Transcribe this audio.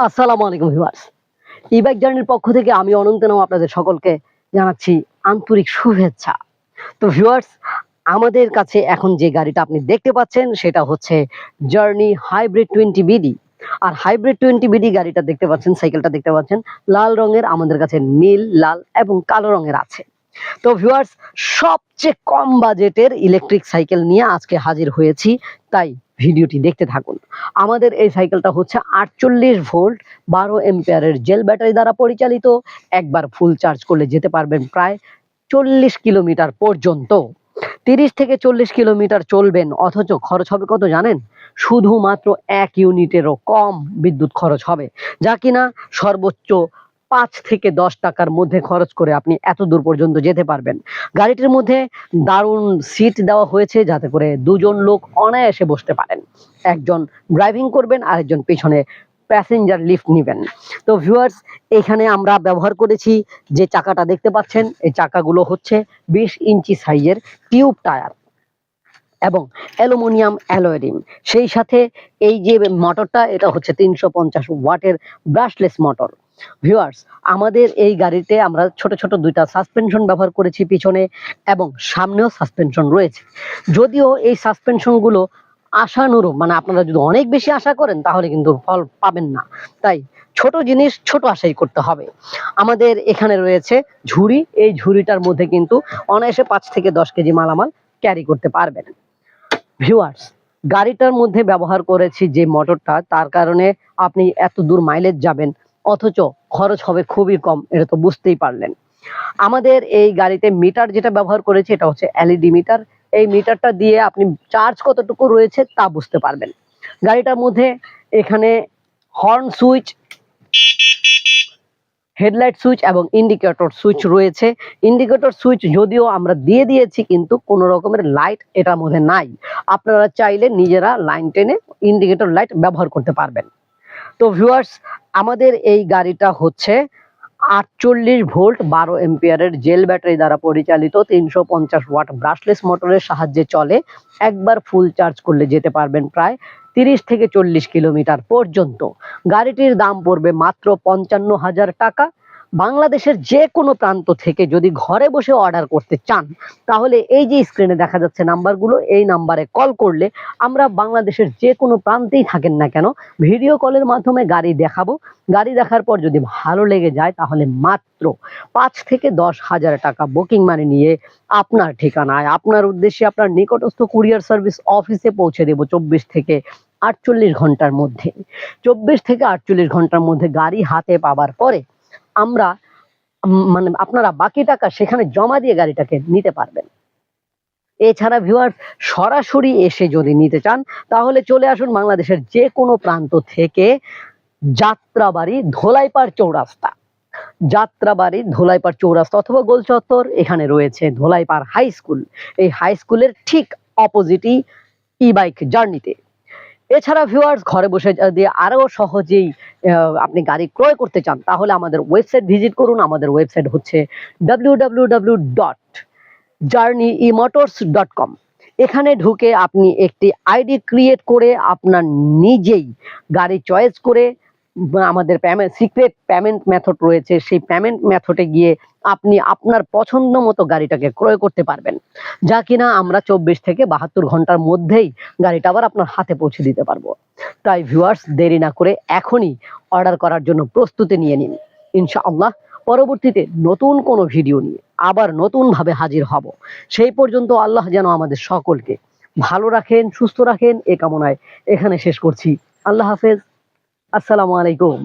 আসসালামু আলাইকুম viewers. E-bike জার্নির পক্ষ থেকে আমি অনন্ত নাম আপনাদের সকলকে জানাচ্ছি আন্তরিক শুভেচ্ছা। তো ভিউয়ার্স, আমাদের কাছে এখন যে গাড়িটা আপনি দেখতে পাচ্ছেন সেটা হচ্ছে জার্নি হাইব্রিড 20 বিডি। আর হাইব্রিড 20 বিডি গাড়িটা দেখতে পাচ্ছেন, সাইকেলটা দেখতে পাচ্ছেন লাল রঙের, আমাদের কাছে নীল, লাল এবং কালো রঙের আছে। তো ভিউয়ার্স, সবচেয়ে কম বাজেটের ইলেকট্রিক সাইকেল নিয়ে আজকে হাজির হয়েছি, তাই ভিডিওটি দেখতে থাকুন। আমাদের এই সাইকেলটা হচ্ছে 48 ভোল্ট 12 এম্পিয়ারের জেল ব্যাটারি দ্বারা পরিচালিত। একবার ফুল চার্জ করলে যেতে পারবেন প্রায় 40 কিলোমিটার পর্যন্ত। 30 থেকে 40 কিলোমিটার চলবেন, অথচ খরচ হবে কত জানেন? শুধুমাত্র 1 ইউনিটেরও কম বিদ্যুৎ খরচ হবে, যা কিনা সর্বোচ্চ 5 থেকে 10 টাকার মধ্যে খরচ করে আপনি এত দূর পর্যন্ত যেতে পারবেন। গাড়িটির মধ্যে দারুণ সিট দেওয়া হয়েছে যাতে করে দুজন লোক অনায়াসে বসতে পারেন। একজন ড্রাইভিং করবেন, আরেকজন পেছনে প্যাসেঞ্জার লিফট নিবেন। তো ভিউয়ার্স, এখানে আমরা ব্যবহার করেছি যে চাকাটা দেখতে পাচ্ছেন, এই চাকাগুলো হচ্ছে 20 ইঞ্চি সাইজের টিউব টায়ার এবং অ্যালুমিনিয়াম অ্যালয় রিম। সেই সাথে এই যে মোটরটা, এটা হচ্ছে 350 ওয়াটের ব্রাশলেস মোটর। ভিউয়ার্স, আমাদের এই গাড়িতে আমরা ছোট ছোট দুইটা সাসপেনশন ব্যবহার করেছি পিছনে, এবং সামনেও সাসপেনশন রয়েছে। যদিও এই সাসপেনশনগুলো আশানুরূপ, মানে আপনারা যদি অনেক বেশি আশা করেন তাহলে কিন্তু ফল পাবেন না। তাই ছোট জিনিস ছোট আশাই করতে হবে। আমাদের এখানে রয়েছে ঝুড়ি, এই ঝুড়িটার মধ্যে কিন্তু অনায়াসে 5 থেকে 10 কেজি মালামাল ক্যারি করতে পারবেন। ভিউয়ার্স, গাড়িটার মধ্যে ব্যবহার করেছি যে মোটরটা, তার কারণে আপনি এত দূর মাইলেজ যাবেন, অথচ খরচ হবে খুবই কম, এটা তো বুঝতেই পারলেন। আমাদের এই গাড়িতে মিটার যেটা ব্যবহার করেছি এটা হচ্ছে এলইডি মিটার। এই মিটারটা দিয়ে আপনি চার্জ কতটুকু রয়েছে তা বুঝতে পারবেন। গাড়িটার মধ্যে এখানে হর্ন সুইচ, হেডলাইট সুইচ এবং ইন্ডিকেটর সুইচ রয়েছে। ইন্ডিকেটর সুইচ যদিও আমরা দিয়ে দিয়েছি, কিন্তু কোনো রকমের লাইট এটার মধ্যে নাই। আপনারা চাইলে নিজেরা লাইন টেনে ইন্ডিকেটর লাইট ব্যবহার করতে পারবেন। তো ভিউয়ার্স, আমাদের এই গাড়িটা হচ্ছে 48 ভোল্ট 12 এম্পিয়ারের জেল ব্যাটারি দ্বারা পরিচালিত, 350 ওয়াট ব্রাশলেস মোটরের সাহায্যে চলে। একবার ফুল চার্জ করলে যেতে পারবেন প্রায় 30 থেকে 40 কিলোমিটার পর্যন্ত। গাড়িটির দাম পড়বে মাত্র 55,000 টাকা। বাংলাদেশের যে কোনো প্রান্ত থেকে যদি ঘরে বসে অর্ডার করতে চান, তাহলে এই যে স্ক্রিনে দেখা যাচ্ছে নাম্বারগুলো, এই নাম্বারে কল করলে আমরা বাংলাদেশের যে কোনো প্রান্তেই থাকেন না কেন, ভিডিও কলের মাধ্যমে গাড়ি দেখাবো। গাড়ি দেখার পর যদি ভালো লেগে যায় তাহলে মাত্র 5 থেকে 10,000 টাকা বুকিং মানি নিয়ে আপনার ঠিকানায়, আপনার উদ্দেশ্যে, আপনার নিকটস্থ কুরিয়ার সার্ভিস অফিসে পৌঁছে দেব 24 থেকে 48 ঘন্টার মধ্যে। 24 থেকে 48 ঘন্টার মধ্যে গাড়ি হাতে পাবার পরে আমরা মানে আপনারা বাকি টাকা সেখানে জমা দিয়ে গাড়িটাকে নিতে পারবেন। এছাড়া ভিউয়ার্স, সরাসরি এসে যদি নিতে চান তাহলে চলে আসুন বাংলাদেশের যে কোনো প্রান্ত থেকে। যাত্রাবাড়ি ধোলাইপাড় চৌরাস্তা, যাত্রাবাড়ি ধোলাইপাড় চৌরাস্তা অথবা গোল চত্বর, এখানে রয়েছে ধোলাইপাড় হাই স্কুল। এই হাই স্কুলের ঠিক অপোজিটই ই-বাইক জার্নিতে। এছাড়া ভিউয়ার্স, ঘরে বসে যদি আরো সহজেই আপনি গাড়ি ক্রয় করতে চান তাহলে আমাদের ওয়েবসাইট ভিজিট করুন। আমাদের ওয়েবসাইট হচ্ছে www.journeymotors.com। এখানে ঢুকে আপনি একটি আইডি ক্রিয়েট করে আপনার নিজেই গাড়ি চয়েস করে, আমাদের সিক্রেট পেমেন্ট মেথড রয়েছে, সেই পেমেন্ট মেথডে গিয়ে আপনি আপনার পছন্দ মতো গাড়িটাকে ক্রয় করতে পারবেন, যা কিনা আমরা 24 থেকে 72 ঘন্টার মধ্যেই গাড়িটা আবার আপনার হাতে পৌঁছে দিতে পারবো। তাই ভিউয়ার্স, দেরি না করে এখনই অর্ডার করার জন্য প্রস্তুতি নিয়ে নিন। ইনশাআল্লাহ পরবর্তীতে নতুন কোনো ভিডিও নিয়ে আবার নতুন ভাবে হাজির হব। সেই পর্যন্ত আল্লাহ যেন আমাদের সকলকে ভালো রাখেন, সুস্থ রাখেন, এ কামনায় এখানে শেষ করছি। আল্লাহ হাফেজ। আসসালামু আলাইকুম।